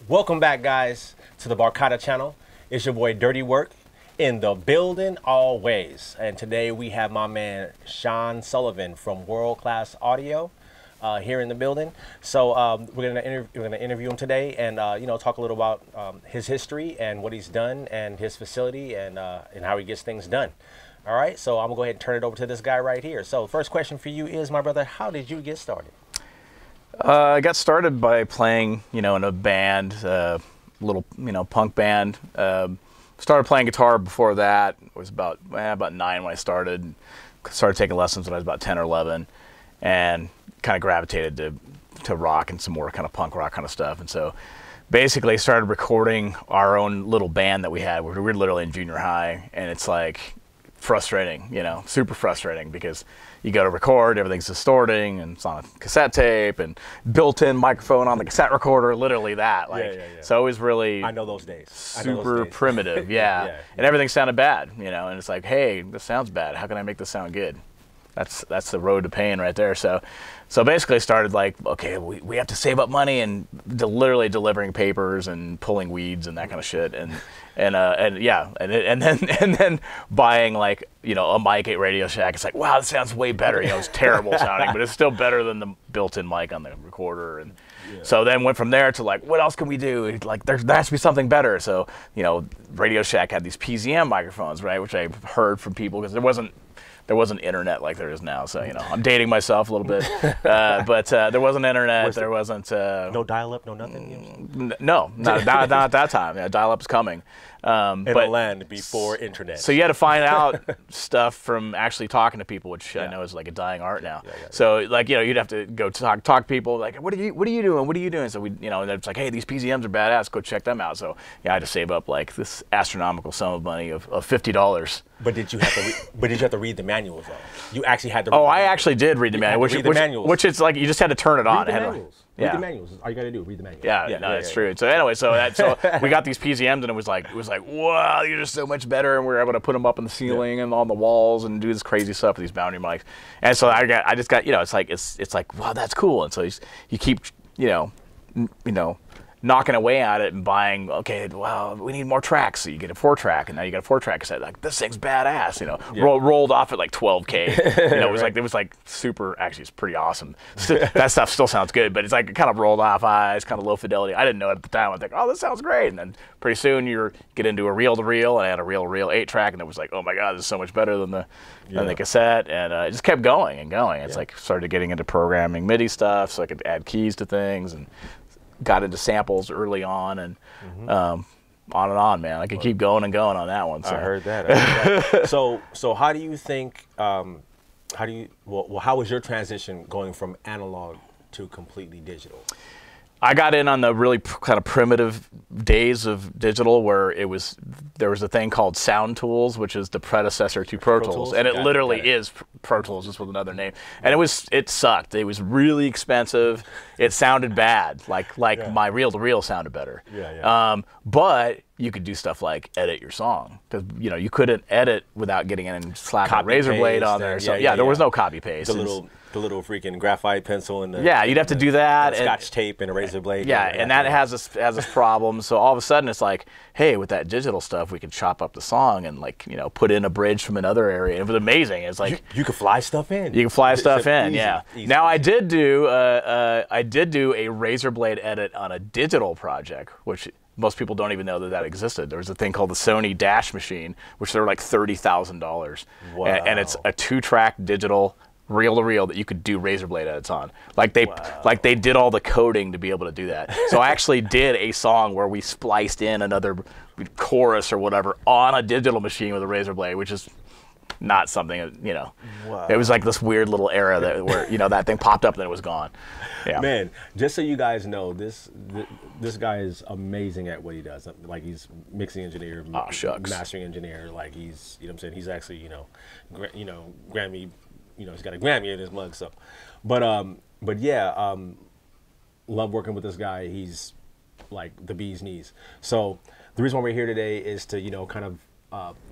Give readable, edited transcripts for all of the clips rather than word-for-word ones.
Welcome back, guys, to the Barkada channel. It's your boy Dirty Work in the building always. And today we have my man Sean Sullivan from World Class Audio here in the building. So we're gonna interview him today and talk a little about his history and what he's done and his facility and how he gets things done. All right, so I'm gonna go ahead and turn it over to this guy right here. So first question for you is, my brother, how did you get started? I got started by playing, in a band, little, punk band. Started playing guitar before that. I was about 9 when I started. Started taking lessons when I was about 10 or 11, and kind of gravitated to rock and some more kind of punk rock kind of stuff. And so basically started recording our own little band that we had. We were literally in junior high, and it's like frustrating, super frustrating, because you go to record, everything's distorting, and it's on a cassette tape, and built-in microphone on the cassette recorder, literally that. So it was really, I know those days. Super primitive, yeah. And everything sounded bad, and it's like, hey, this sounds bad. How can I make this sound good? That's the road to pain right there. So basically I started like, okay, we have to save up money, and literally delivering papers and pulling weeds and that kind of shit, and then buying like, a mic at Radio Shack. It's like, wow, this sounds way better. It's terrible sounding, but it's still better than the built-in mic on the recorder. And so then went from there to like, what else can we do? Like there has to be something better. So Radio Shack had these PZM microphones, right, which I heard from people, because there wasn't internet like there is now. So, I'm dating myself a little bit, but there wasn't internet. There wasn't no dial-up, no nothing. No, not at that time. Yeah, dial-up's coming. In a land before internet. So you had to find out stuff from actually talking to people, which I know is like a dying art now. So like, you'd have to go talk to people, like, what are you doing? What are you doing? So we, and it's like, hey, these PZMs are badass. Go check them out. So I had to save up like this astronomical sum of money of $50. But did you have to read the manuals though? You actually had to. I actually did read the manual, which is like, you just had to turn it on. Read the manuals. Read the manuals. All you got to do, read the manuals. That's true. So anyway, so we got these PZMs, and it was like, wow, you're just so much better, and we were able to put them up in the ceiling and on the walls and do this crazy stuff with these boundary mics. And so I just got, it's like, wow, that's cool. And so you keep, knocking away at it and buying, okay, well, we need more tracks. So you get a 4-track, and now you got a 4-track cassette. Like, this thing's badass, rolled off at like 12K. It was like super, actually it's pretty awesome. That stuff still sounds good, but it's like kind of rolled off eyes, kind of low fidelity. I didn't know it at the time. I think, oh, this sounds great. And then pretty soon you get into a reel-to-reel, and I had a reel-to-reel 8-track, and it was like, oh my God, this is so much better than the cassette. And it just kept going and going. It's like, started getting into programming MIDI stuff, so I could add keys to things, and got into samples early on, and on and on, man. I could keep going and going on that one. So. I heard that. So how do you think? How was your transition going from analog to completely digital? I got in on the really kind of primitive days of digital, where there was a thing called Sound Tools, which is the predecessor to Pro Tools, and it literally is Pro Tools, just with another name. And it sucked. It was really expensive. It sounded bad, like my reel-to-reel sounded better. But you could do stuff like edit your song, because you couldn't edit without getting in and slapping a razor blade on there. So there was no copy paste. The little freaking graphite pencil and you'd have to do that, and Scotch tape and a razor blade. And that has this problem. So all of a sudden it's like, hey, with that digital stuff, we can chop up the song and put in a bridge from another area. It was amazing. It's like you could fly stuff in. You can fly stuff in. Easy. Now I did do a razor blade edit on a digital project, which most people don't even know that existed. There was a thing called the Sony Dash Machine, which they're like $30,000. Wow. And it's a 2-track digital reel-to-reel that you could do razor blade edits on. Like they did all the coding to be able to do that. So I actually did a song where we spliced in another chorus or whatever on a digital machine with a razor blade, which is not something, Wow. It was like this weird little era where that thing popped up and then it was gone. Yeah. Man, just so you guys know, this guy is amazing at what he does. Like, he's mixing engineer, mastering engineer. Like, he's, what I'm saying, he's actually, Grammy, he's got a Grammy in his mug. So, but love working with this guy. He's like the bee's knees. So the reason why we're here today is to, kind of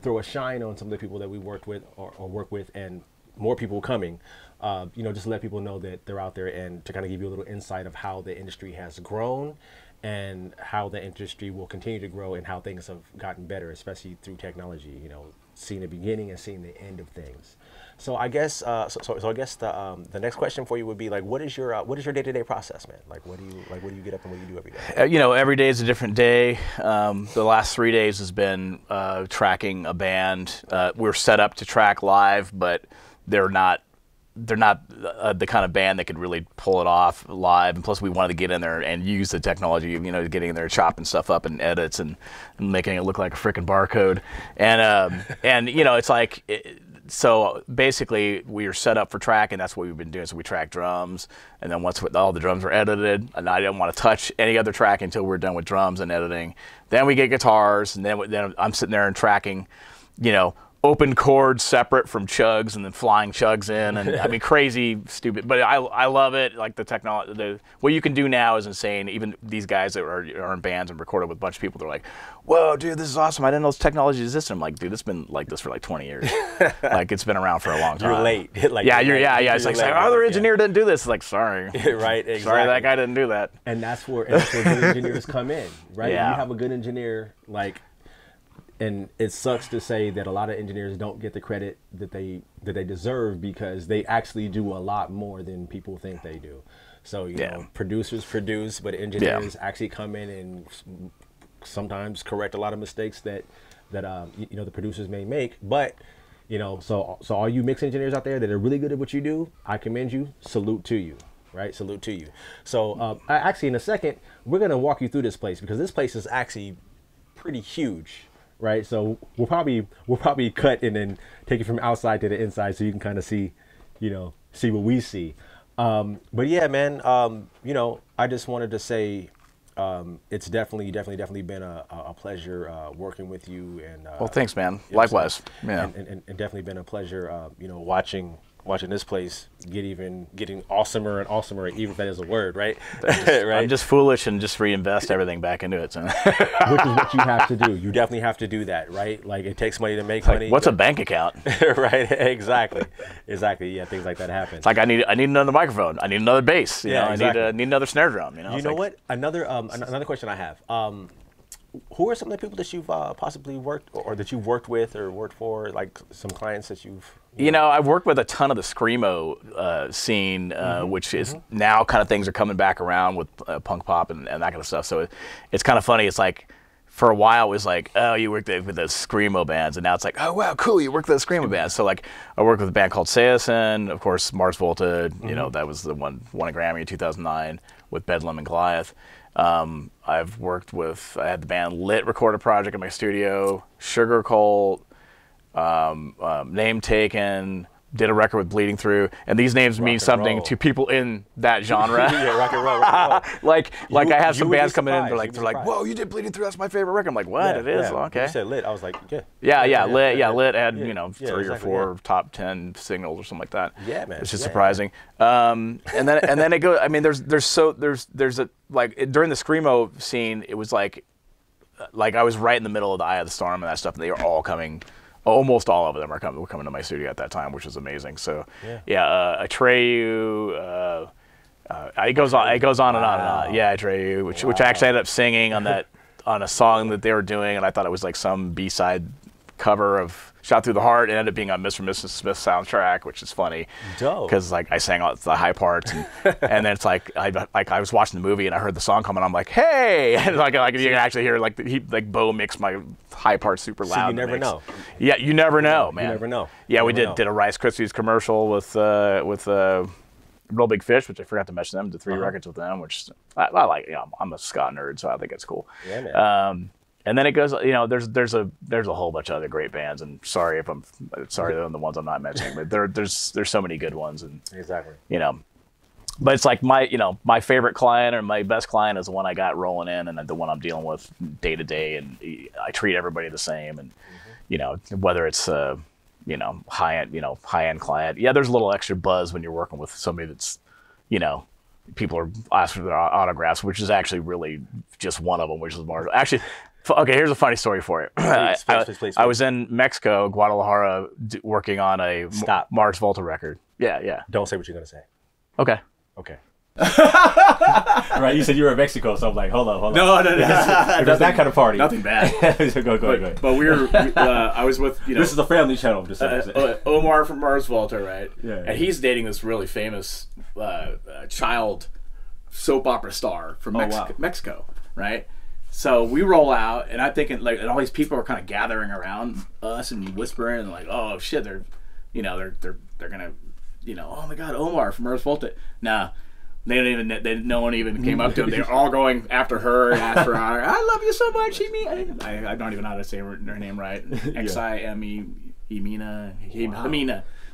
throw a shine on some of the people that we worked with or work with, and more people coming, just to let people know that they're out there, and to kind of give you a little insight of how the industry has grown and how the industry will continue to grow and how things have gotten better, especially through technology. You know, seeing the beginning and seeing the end of things. So I guess so I guess the next question for you would be like, what is your day-to-day process, man? Like, what do you get up and what do you do every day? You know, every day is a different day. The last 3 days has been tracking a band. We're set up to track live, but they're not the kind of band that could really pull it off live. And plus, we wanted to get in there and use the technology, you know, getting in there, chopping stuff up and edits and making it look like a freaking barcode. And you know, it's like. So basically, we are set up for tracking. That's what we've been doing. So we track drums, and then once all the drums are edited, and I didn't want to touch any other track until we're done with drums and editing. Then we get guitars, and then I'm sitting there and tracking, you know, open chords separate from chugs, and then flying chugs in, and I mean crazy, stupid. But I love it. Like the technology, what you can do now is insane. Even these guys that are in bands and recorded with a bunch of people, they're like, "Whoa, dude, this is awesome! I didn't know this technology existed." I'm like, "Dude, it's been like this for like 20 years. Like it's been around for a long time." You're late. Like, yeah, It's like, our other engineer didn't do this. It's like, sorry, right? Exactly. Sorry, that guy didn't do that. And that's where good engineers come in, right? Yeah. You have a good engineer, like. And it sucks to say that a lot of engineers don't get the credit that they deserve because they actually do a lot more than people think they do. So you know, producers produce, but engineers actually come in and sometimes correct a lot of mistakes that you know the producers may make. But you know, so all you mix engineers out there that are really good at what you do, I commend you. Salute to you. Right, salute to you. So actually, in a second, we're gonna walk you through this place because this place is actually pretty huge. Right, so we'll probably cut and then take it from outside to the inside, so you can kind of see, you know, see what we see. But yeah, man, you know, I just wanted to say, it's definitely been a pleasure working with you. And well, thanks, man. Likewise, yeah, and definitely been a pleasure, you know, watching this place getting awesomer and awesomer, even if that is a word, right? Right? I'm just foolish and just reinvest everything back into it. So. Which is what you have to do. You definitely have to do that, right? Like it takes money to make money. What's a bank account? Right, exactly. Yeah, things like that happen. It's like I need another microphone. I need another bass. You know, exactly. I need another snare drum. You know, what? Another question I have. Who are some of the people that you've possibly worked or that you've worked with or worked for, like some clients that you've... You know, I've worked with a ton of the screamo scene, which is now kind of things are coming back around with punk pop and that kind of stuff. So it's kind of funny. It's like, for a while it was like, oh, you worked with the screamo bands, and now it's like, oh wow, cool, you worked with the screamo bands. So like, I worked with a band called Seosin, of course, Mars Volta. You know, that was the one won a Grammy in 2009 with Bedlam and Goliath. I've worked with, I had the band Lit record a project in my studio, Sugar Cult, Name Taken, did a record with Bleeding Through, and these names mean something to people in that genre. Yeah, rock and roll. like I have some bands coming in, they're like, whoa, you did Bleeding Through, that's my favorite record. I'm like, what? It is? Okay. You said Lit, I was like, Lit had, you know, 3 or 4 top 10 singles or something like that. Yeah, man. It's just surprising. And then it goes, I mean, there's a, like, during the screamo scene, it was like I was right in the middle of the eye of the storm and that stuff, and they were all coming. Almost all of them were coming to my studio at that time, which was amazing. So, Atreyu, it goes on and on and on. Yeah, Atreyu, which I actually ended up singing on a song that they were doing, and I thought it was like some B-side cover of Shot Through the Heart. It ended up being on Mr. and Mrs. Smith soundtrack, which is funny. Dope. Because like I sang all the high parts, and then it's like I was watching the movie and I heard the song come, and I'm like, hey, and like you can actually hear like Bo mixed my high parts super loud. So you never know. Yeah, you never know, man. You never know. Yeah, we did a Rice Krispies commercial with Real Big Fish, which I forgot to mention them. Did 3 records with them, which I like. You know, I'm a ska nerd, so I think it's cool. Yeah, man. And then it goes, you know, there's a whole bunch of other great bands, and sorry I'm the ones I'm not mentioning, but there's so many good ones, and exactly, you know, but it's like my favorite client or my best client is the one I got rolling in, and the one I'm dealing with day to day, and I treat everybody the same, and you know, whether it's you know, high end client, yeah, there's a little extra buzz when you're working with somebody that's, you know, people are asking for their autographs, which is actually really just one of them, which is Mars. Actually. Okay, here's a funny story for you. Please. I was in Mexico, Guadalajara, working on a Mars Volta record. Yeah. Don't say what you're going to say. Okay. Right, you said you were in Mexico, so I'm like, hold on. No. There's that kind of party. Nothing bad. go ahead. But I was with, This is a family channel, I'm just saying. Omar from Mars Volta, right? Yeah. And he's dating this really famous child soap opera star from Mexico, right? So we roll out, and I'm thinking, like, and all these people are kind of gathering around us and whispering, and like, oh shit, they're gonna, oh my god, Omar from Mars Volta. Nah. No one even came up to him. They're all going after her and asked for her. I love you so much, I don't even know how to say her name right.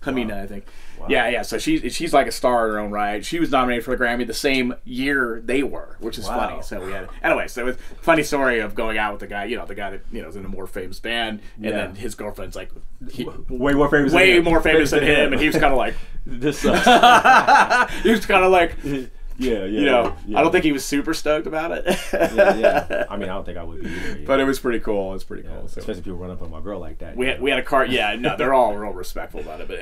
Hamina, I think. Wow. Yeah. So she's like a star in her own right. She was nominated for the Grammy the same year they were, which is funny. So we had anyway. So it was a funny story of going out with the guy. The guy that is in a more famous band, and then his girlfriend's like way more famous than him, and he was kind of like this sucks. He was kind of like. Yeah. I don't think he was super stoked about it. yeah. I mean, I don't think I would be either. Yeah. But it was pretty cool. So. Especially if people run up on my girl like that. We had a card. Yeah, no, they're all real respectful about it. But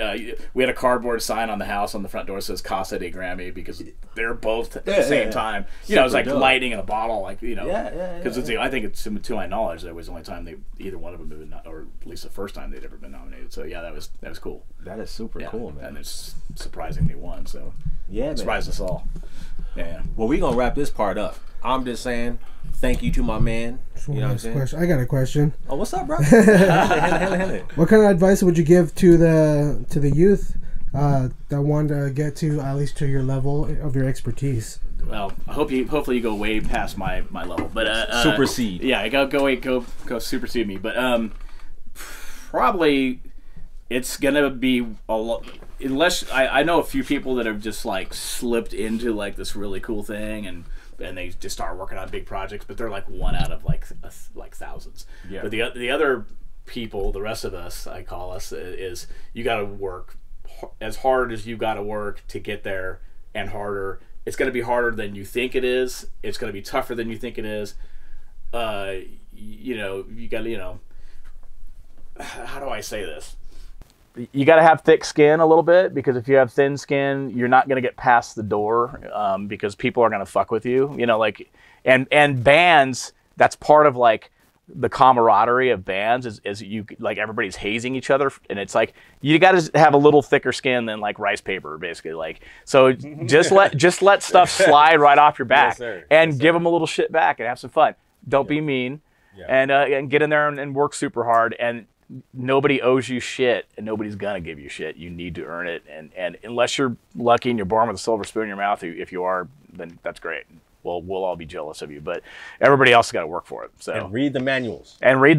we had a cardboard sign on the house on the front door that says Casa de Grammy because they're both at the same time. It was like dope. Lightning in a bottle, Because I think it's to my knowledge that was the only time either one of them had been, or at least the first time they'd ever been nominated. So yeah, that was cool. That is super cool, man. And it's surprising they won. So surprised us all. Yeah. Well, we're going to wrap this part up. I'm just saying, thank you to my man. You know what I'm saying? I got a question. Oh, what's up, bro? What kind of advice would you give to the youth that want to get to at least to your level of your expertise? Well, hopefully you go way past my level, but supersede. Yeah, go supersede me. But probably it's gonna be a lot. Unless I know a few people that have just like slipped into like this really cool thing and they just start working on big projects, but they're like one out of like thousands. Yeah. But the other people, the rest of us, I call us, is you got to work as hard as you got to work to get there, and harder. It's going to be harder than you think it is. It's going to be tougher than you think it is. You got to how do I say this? You got to have thick skin a little bit, because if you have thin skin, you're not going to get past the door, because people are going to fuck with you. And bands, that's part of like the camaraderie of bands is you like everybody's hazing each other, and it's like you got to have a little thicker skin than like rice paper, basically. Like, so just let stuff slide right off your back, and give them a little shit back and have some fun. Don't be mean, and get in there and work super hard. And nobody owes you shit, and nobody's gonna give you shit. You need to earn it, and unless you're lucky and you're born with a silver spoon in your mouth, if you are, then that's great. We'll all be jealous of you, but everybody else has got to work for it. So and read the manuals. Actually, read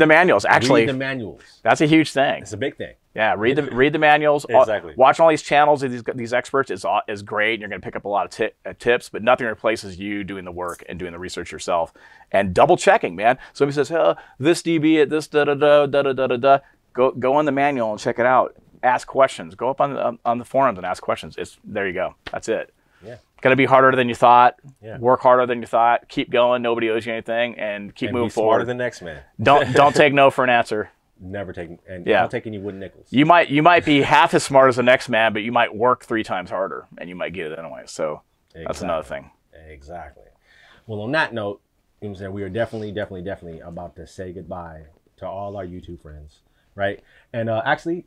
the manuals. That's a huge thing. It's a big thing. Yeah, read the manuals. Exactly. Watching all these channels of these experts is great, and you're going to pick up a lot of tips. But nothing replaces you doing the work and doing the research yourself and double checking, man. Somebody says, "Oh, this DB at this da da da da da da da." Go on the manual and check it out. Ask questions. Go up on the forums and ask questions. There you go. That's it. Yeah. Going to be harder than you thought. Yeah. Work harder than you thought. Keep going. Nobody owes you anything, and keep moving forward. Smarter than the next man. Don't take no for an answer. Never take, and don't take any wooden nickels. You might be half as smart as the next man, but you might work 3 times harder, and you might get it anyway. So that's another thing. Exactly. Well, on that note, you know what I'm saying, we are definitely about to say goodbye to all our YouTube friends, right? And actually,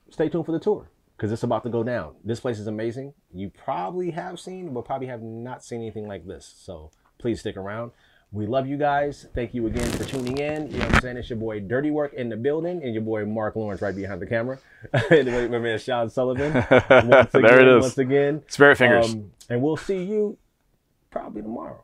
stay tuned for the tour, because it's about to go down. This place is amazing. You probably have seen, but probably have not seen anything like this. So please stick around. We love you guys. Thank you again for tuning in. You know what I'm saying? It's your boy Dirty Work in the building, and your boy Mark Lawrence right behind the camera. My man Sean Sullivan. There it is. Once again. Spirit fingers. And we'll see you probably tomorrow.